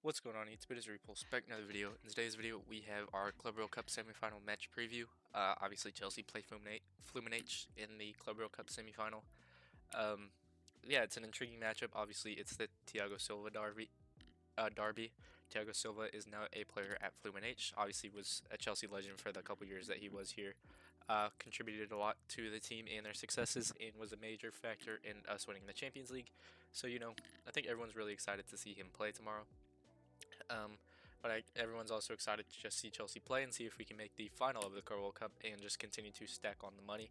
What's going on YouTube? It is Repulse back another video. In today's video we have our Club World Cup semifinal match preview. Obviously Chelsea play Fluminense in the Club World Cup semifinal. Yeah, it's an intriguing matchup. Obviously it's the Thiago Silva derby. Thiago Silva is now a player at Fluminense. Obviously was a Chelsea legend for the couple years that he was here. Contributed a lot to the team and their successes and was a major factor in us winning the Champions League. So, I think everyone's really excited to see him play tomorrow. But everyone's also excited to just see Chelsea play and see if we can make the final of the Club World Cup and just continue to stack on the money.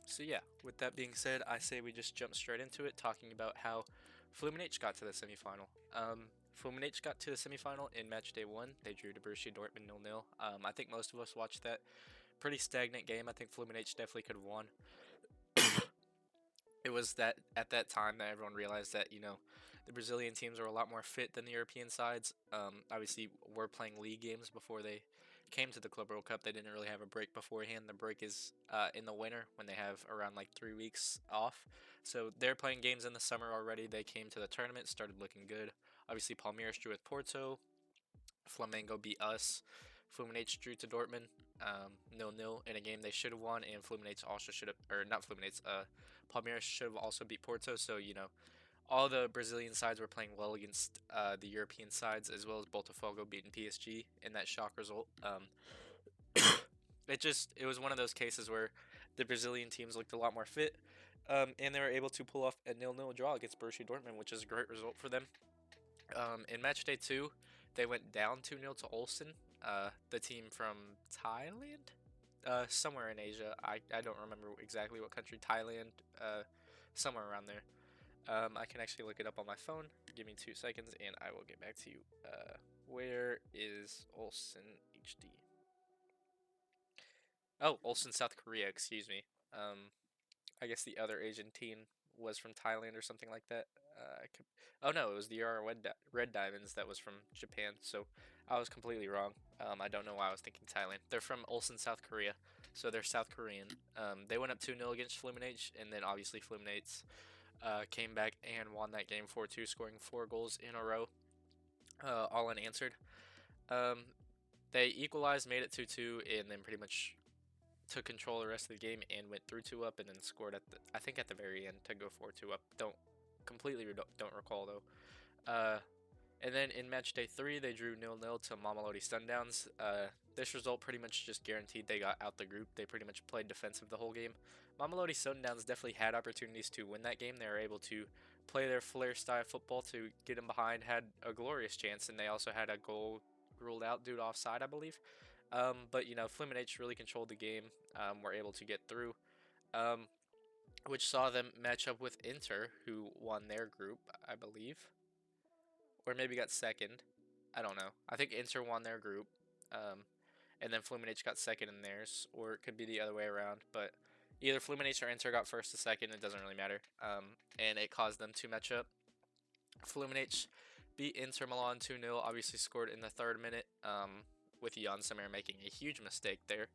So yeah, with that being said, I say we just jump straight into it, talking about how Fluminense got to the semifinal. Fluminense got to the semifinal in match day 1. They drew to Borussia Dortmund 0-0. I think most of us watched that pretty stagnant game. I think Fluminense definitely could have won. It was that at that time that everyone realized that the Brazilian teams are a lot more fit than the European sides. Obviously, we're playing league games before they came to the Club World Cup. They didn't really have a break beforehand. The break is in the winter when they have around like 3 weeks off. So they're playing games in the summer already. They came to the tournament, started looking good. Obviously, Palmeiras drew with Porto. Flamengo beat us. Fluminense drew to Dortmund 0-0 in a game they should have won, and Fluminense also should have, or not Fluminense, Palmeiras should have also beat Porto. So all the Brazilian sides were playing well against the European sides, as well as Botafogo beating PSG in that shock result. It was one of those cases where the Brazilian teams looked a lot more fit, and they were able to pull off a 0-0 draw against Borussia Dortmund, which is a great result for them. In match day 2, they went down 2-0 to Ulsan, the team from Thailand, somewhere in Asia. I don't remember exactly what country. Thailand, somewhere around there. I can actually look it up on my phone. Give me 2 seconds and I will get back to you. Where is Ulsan HD? Oh, Ulsan, South Korea, excuse me. I guess the other Asian team was from Thailand or something like that. Oh no, it was the Red Diamonds that was from Japan, so I was completely wrong. I don't know why I was thinking Thailand. They're from Ulsan, South Korea, so they're South Korean. They went up 2-0 against Fluminense, and then obviously Fluminense came back and won that game 4-2, scoring 4 goals in a row, all unanswered. They equalized, made it 2-2, and then pretty much took control the rest of the game and went 3-2 up, and then scored I think at the very end to go 4-2 up. Don't recall though. And then in match day 3, they drew 0-0 to Mamelodi Sundowns. This result pretty much just guaranteed they got out the group. They pretty much played defensive the whole game. Mamelodi Sundowns definitely had opportunities to win that game. They were able to play their flair style football to get them behind, had a glorious chance, and they also had a goal ruled out due to offside, I believe. But Fluminense really controlled the game. Were able to get through, which saw them match up with Inter, who won their group, I believe, or maybe got second. I don't know. I think Inter won their group, and then Fluminense got second in theirs, or it could be the other way around. But either Fluminense or Inter got first to second. It doesn't really matter. And it caused them to match up. Fluminense beat Inter Milan 2-0. Obviously scored in the 3rd minute. With Jan Sommer making a huge mistake there.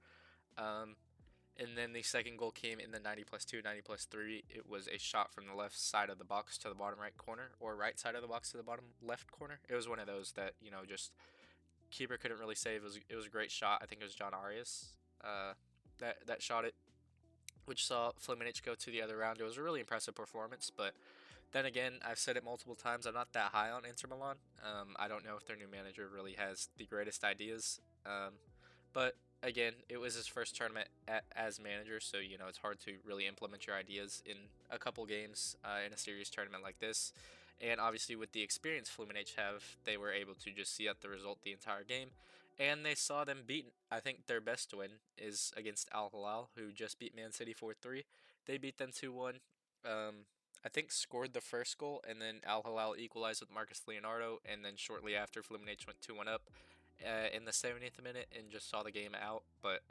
And then the second goal came in the 90+2, 90+3. It was a shot from the left side of the box to the bottom right corner, or right side of the box to the bottom left corner. It was one of those that, just keeper couldn't really save. It was a great shot. I think it was John Arias that shot it, which saw Fluminense go to the other round. It was a really impressive performance, but then again, I've said it multiple times, I'm not that high on Inter Milan. I don't know if their new manager really has the greatest ideas. But again, it was his first tournament as manager, so it's hard to really implement your ideas in a couple games in a serious tournament like this. And obviously, with the experience Fluminense have, they were able to just see out the result the entire game, and they saw them beaten. I think their best win is against Al Hilal, who just beat Man City 4-3. They beat them 2-1. I think scored the first goal, and then Al Hilal equalized with Marcus Leonardo, and then shortly after, Fluminense went 2-1 up in the 70th minute and just saw the game out. But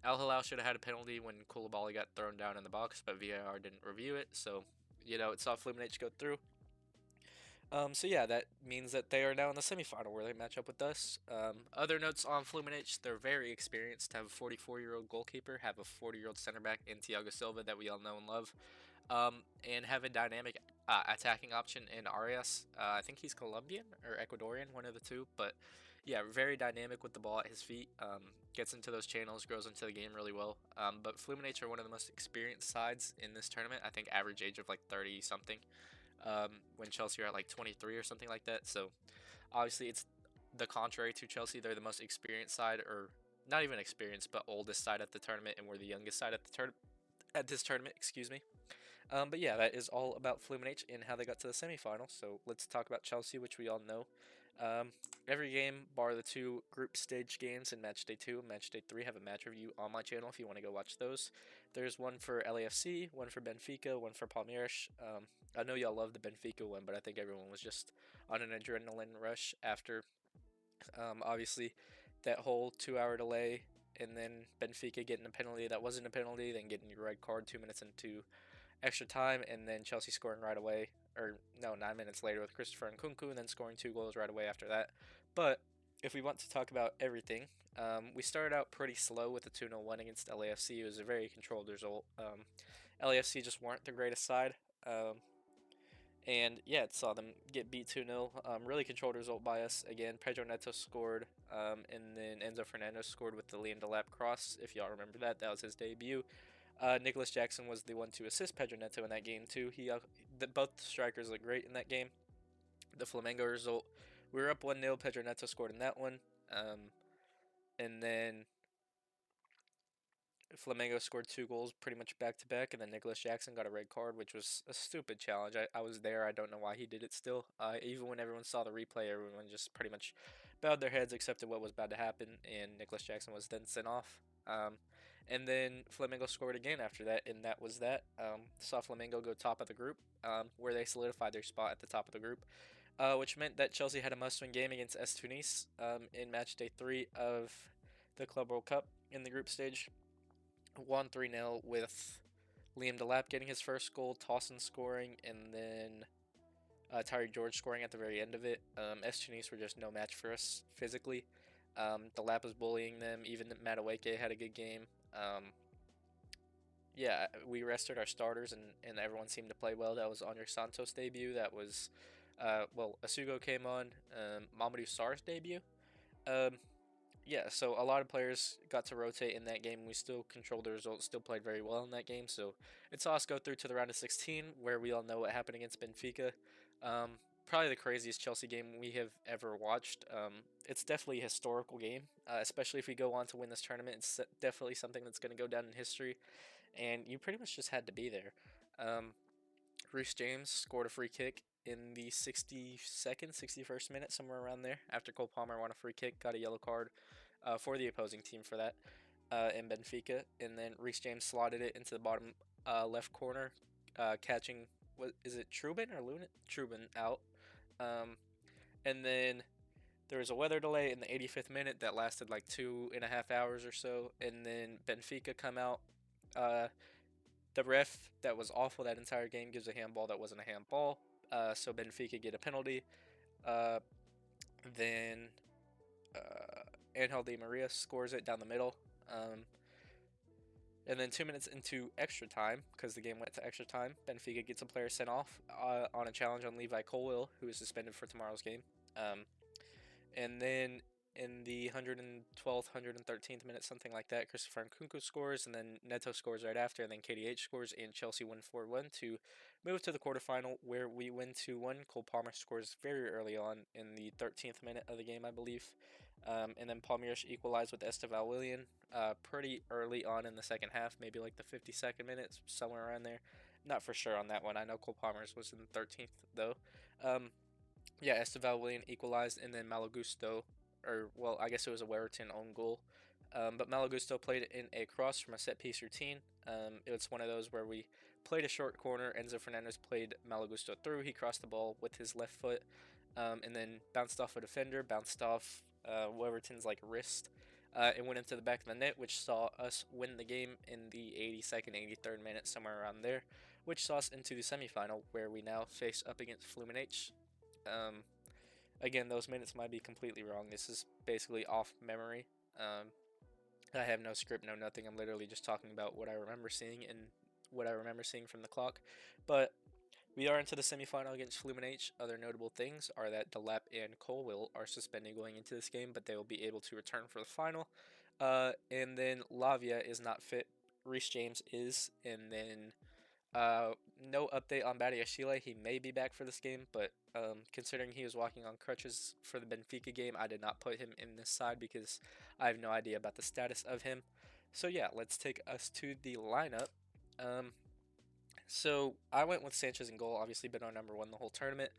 Al Hilal should have had a penalty when Koulibaly got thrown down in the box, but VAR didn't review it, so it saw Fluminense go through. So yeah, that means that they are now in the semifinal where they match up with us. Other notes on Fluminense: they're very experienced. Have a 44-year-old goalkeeper, have a 40-year-old center back in Thiago Silva that we all know and love. and have a dynamic attacking option in Arias. I think he's Colombian or Ecuadorian, one of the two. But yeah, very dynamic with the ball at his feet. Gets into those channels, grows into the game really well. But Fluminense are one of the most experienced sides in this tournament. I think average age of like 30 something. When Chelsea are at like 23 or something like that. So obviously it's the contrary to Chelsea. They're the most experienced side, or not even experienced, but oldest side at the tournament, and we're the youngest side at the at this tournament. Excuse me. But yeah, that is all about Fluminense and how they got to the semifinal. So let's talk about Chelsea, which we all know. Um, every game, bar the two group stage games in match day 2 and match day 3, have a match review on my channel if you want to go watch those. There's one for LAFC, one for Benfica, one for Palmeiras. I know y'all love the Benfica one, but I think everyone was just on an adrenaline rush after, obviously, that whole 2 hour delay, and then Benfica getting a penalty that wasn't a penalty, then getting your red card 2 minutes into extra time, and then Chelsea scoring right away, or no, 9 minutes later with Christopher Nkunku, and then scoring 2 goals right away after that. But if we want to talk about everything, we started out pretty slow with the 2-0 win against LAFC. It was a very controlled result. LAFC just weren't the greatest side. And yeah, it saw them get beat 2-0. Really controlled result by us. Again, Pedro Neto scored, and then Enzo Fernandez scored with the Liam Delap cross. If y'all remember that, that was his debut. Nicholas Jackson was the one to assist Pedro Neto in that game too. Both strikers looked great in that game. The Flamengo result, we were up 1-0. Pedro Neto scored in that one, and then Flamengo scored 2 goals pretty much back to back, and then Nicholas Jackson got a red card, which was a stupid challenge. I was there. I don't know why he did it still. Even when everyone saw the replay, everyone just pretty much bowed their heads, accepted what was about to happen, and Nicholas Jackson was then sent off. And then Flamengo scored again after that, and that was that. Saw Flamengo go top of the group, where they solidified their spot at the top of the group, which meant that Chelsea had a must-win game against S Tunis in match day 3 of the Club World Cup in the group stage. Won 3-0 with Liam Delap getting his first goal, Towson scoring, and then Tyreek George scoring at the very end of it. S Tunis were just no match for us physically. Delap was bullying them. Even Madueke had a good game. Yeah, we rested our starters, and everyone seemed to play well. That was Andre Santos' debut. That was, Asugo came on. Mamadou Sarr's debut. Um, yeah, so a lot of players got to rotate in that game. We still controlled the results, still played very well in that game. So it saw us go through to the round of 16, where we all know what happened against Benfica. Probably the craziest Chelsea game we have ever watched. It's definitely a historical game, especially if we go on to win this tournament. It's definitely something that's going to go down in history, and you pretty much just had to be there. Um, Reece James scored a free kick in the 62nd, 61st minute, somewhere around there, after Cole Palmer won a free kick, got a yellow card for the opposing team for that in Benfica. And then Reece James slotted it into the bottom left corner, catching, what is it, Trubin or Luna? Trubin out. Um, and then there was a weather delay in the 85th minute that lasted like 2.5 hours or so. And then Benfica come out. Uh, the ref that was awful that entire game gives a handball that wasn't a handball. So Benfica get a penalty. Uh, then Angel Di Maria scores it down the middle. And then 2 minutes into extra time, because the game went to extra time, Benfica gets a player sent off on a challenge on Levi Colwill, who is suspended for tomorrow's game. And then in the 112th, 113th minute, something like that, Christopher Nkunku scores, and then Neto scores right after, and then KDH scores, and Chelsea win 4-1 to move to the quarterfinal, where we win 2-1. Cole Palmer scores very early on in the 13th minute of the game, I believe. And then Palmeiras equalized with Esteval Willian pretty early on in the second half, maybe like the 52nd minute, somewhere around there. Not for sure on that one. I know Cole Palmer's was in the 13th, though. Yeah, Esteval Willian equalized, and then Malagusto, or, well, I guess it was a Wereton own goal. But Malagusto played in a cross from a set-piece routine. It was one of those where we played a short corner. Enzo Fernandez played Malagusto through. He crossed the ball with his left foot, and then bounced off a defender, bounced off Wereton's like wrist, and went into the back of the net, which saw us win the game in the 82nd, 83rd minute, somewhere around there, which saw us into the semifinal, where we now face up against Fluminense. Again, those minutes might be completely wrong. This is basically off memory. I have no script, no nothing. I'm literally just talking about what I remember seeing and what I remember seeing from the clock. But we are into the semifinal against Fluminense. Other notable things are that Delap and Colwill are suspended going into this game, but they will be able to return for the final. And then Lavia is not fit. Reece James is, and then no update on Badiashile. He may be back for this game, but considering he was walking on crutches for the Benfica game, I did not put him in this side because I have no idea about the status of him. So yeah, let's take us to the lineup. Um, so I went with Sanchez in goal, obviously been our number one the whole tournament.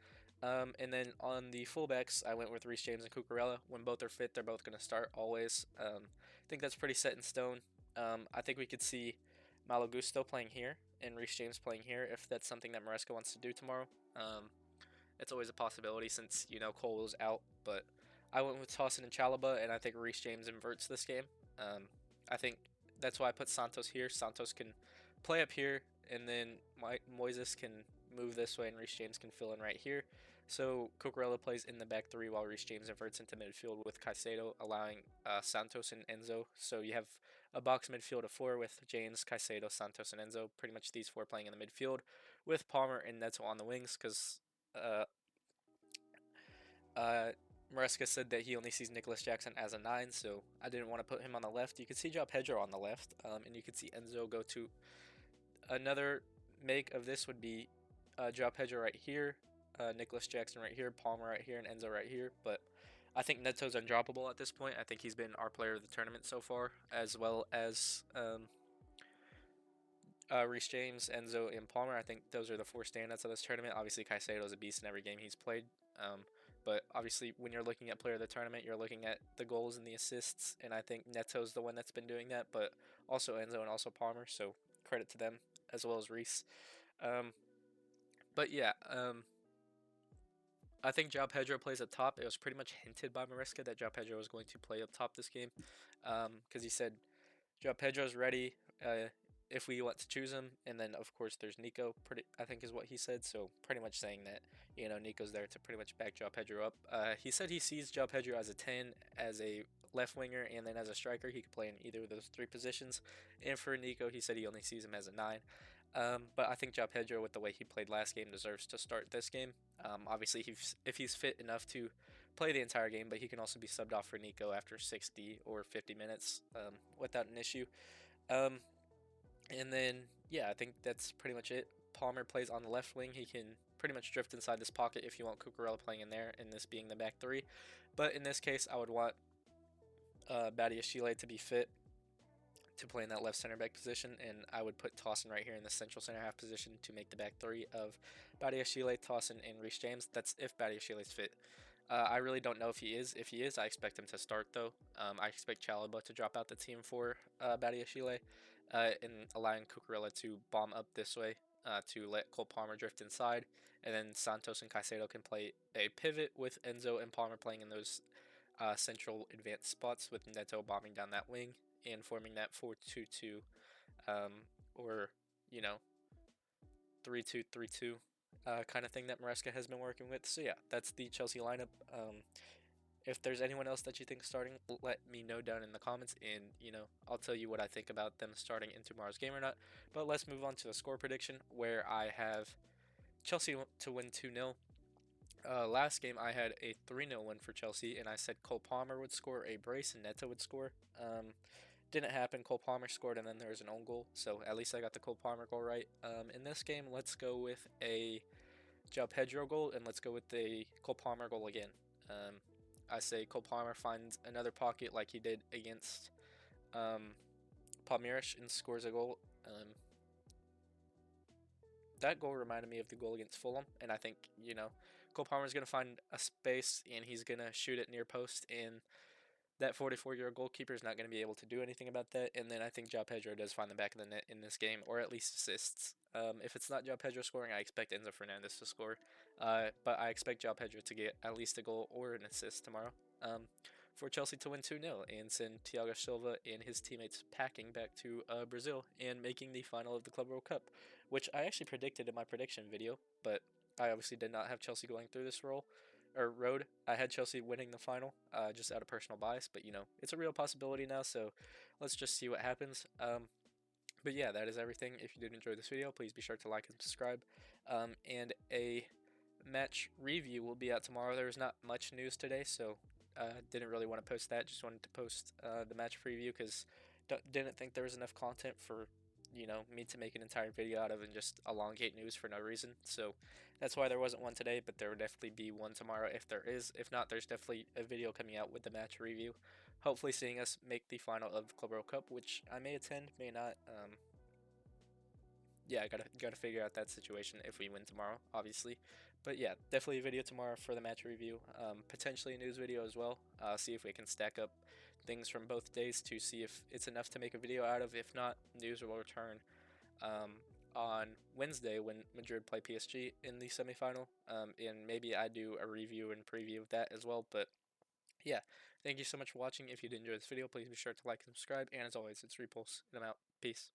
And then on the fullbacks, I went with Reece James and Cucurella. When both are fit, they're both going to start always. I think that's pretty set in stone. I think we could see Malo Gusto playing here and Reece James playing here if that's something that Maresca wants to do tomorrow. It's always a possibility since, Cole was out. But I went with Tossin and Chalaba, and I think Reece James inverts this game. I think that's why I put Santos here. Santos can play up here, and then Moises can move this way, and Reece James can fill in right here. So Cucurella plays in the back three while Reece James inverts into midfield with Caicedo, allowing Santos and Enzo. So you have a box midfield of four with James, Caicedo, Santos, and Enzo. Pretty much these four playing in the midfield with Palmer and Neto on the wings because uh, uh, Maresca said that he only sees Nicholas Jackson as a 9, so I didn't want to put him on the left. You could see João Pedro on the left, and you could see Enzo go to another make of this would be João Pedro right here, Nicholas Jackson right here, Palmer right here, and Enzo right here. But I think Neto's undroppable at this point. I think he's been our player of the tournament so far, as well as Reece James, Enzo, and Palmer. I think those are the four standouts of this tournament. Obviously, Caicedo is a beast in every game he's played. But obviously, when you're looking at player of the tournament, you're looking at the goals and the assists, and I think Neto's the one that's been doing that, but also Enzo and also Palmer, so credit to them, as well as Reece. Um, but yeah, I think João Pedro plays up top. It was pretty much hinted by Maresca that João Pedro was going to play up top this game, because he said João Pedro's ready if we want to choose him, and then of course there's Nico. I think is what he said. So pretty much saying that Nico's there to pretty much back João Pedro up. He said he sees João Pedro as a 10, as a left winger, and then as a striker. He could play in either of those three positions. And for Nico, he said he only sees him as a 9. But I think João Pedro, with the way he played last game, deserves to start this game. Obviously, if he's fit enough to play the entire game, but he can also be subbed off for Nico after 60 or 50 minutes without an issue. And then, yeah, I think that's pretty much it. Palmer plays on the left wing. He can pretty much drift inside this pocket if you want Cucurella playing in there, and this being the back three. But in this case, I would want Badiashile to be fit to play in that left center back position, and I would put Tossin right here in the central center half position to make the back three of Badiashile, Tossin, and Reece James. That's if Badiashile's fit. I really don't know if he is. If he is, I expect him to start though. I expect Chalaba to drop out the team for Badiashile, and allowing Cucurella to bomb up this way to let Cole Palmer drift inside, and then Santos and Caicedo can play a pivot with Enzo and Palmer playing in those central advanced spots with Neto bombing down that wing and forming that 4-2-2 or 3-2-3-2 kind of thing that Maresca has been working with. So yeah, that's the Chelsea lineup. If there's anyone else that you think starting, let me know down in the comments, and I'll tell you what I think about them starting in tomorrow's game or not. But let's move on to the score prediction, where I have Chelsea to win 2-0. Last game I had a 3-0 win for Chelsea, and I said Cole Palmer would score a brace and Neto would score. Didn't happen. Cole Palmer scored, and then there was an own goal. So at least I got the Cole Palmer goal right. In this game, let's go with a João Pedro goal, and let's go with the Cole Palmer goal again. I say Cole Palmer finds another pocket like he did against Palmeiras and scores a goal. That goal reminded me of the goal against Fulham, and I think Cole Palmer's going to find a space, and he's going to shoot it near post, and that 44-year-old goalkeeper is not going to be able to do anything about that. And then I think João Pedro does find the back of the net in this game, or at least assists. If it's not João Pedro scoring, I expect Enzo Fernandez to score. But I expect João Pedro to get at least a goal or an assist tomorrow for Chelsea to win 2-0 and send Thiago Silva and his teammates packing back to Brazil and making the final of the Club World Cup, which I actually predicted in my prediction video, but I obviously did not have Chelsea going through this road. I had Chelsea winning the final, just out of personal bias, but it's a real possibility now, so let's just see what happens. But yeah, that is everything. If you did enjoy this video, please be sure to like and subscribe. And a match review will be out tomorrow. There was not much news today, so didn't really want to post that. Just wanted to post the match preview because didn't think there was enough content for me to make an entire video out of and just elongate news for no reason. So that's why there wasn't one today, but there will definitely be one tomorrow if there is. If not, there's definitely a video coming out with the match review. Hopefully, seeing us make the final of Club World Cup, which I may attend, may not. Yeah, gotta figure out that situation if we win tomorrow, obviously. But yeah, definitely a video tomorrow for the match review. Potentially a news video as well. See if we can stack up things from both days to see if it's enough to make a video out of. If not, news will return um, on Wednesday when Madrid play PSG in the semifinal. And maybe I do a review and preview of that as well. But yeah, thank you so much for watching. If you did enjoy this video, please be sure to like and subscribe. And as always, it's Repulse, and I'm out. Peace.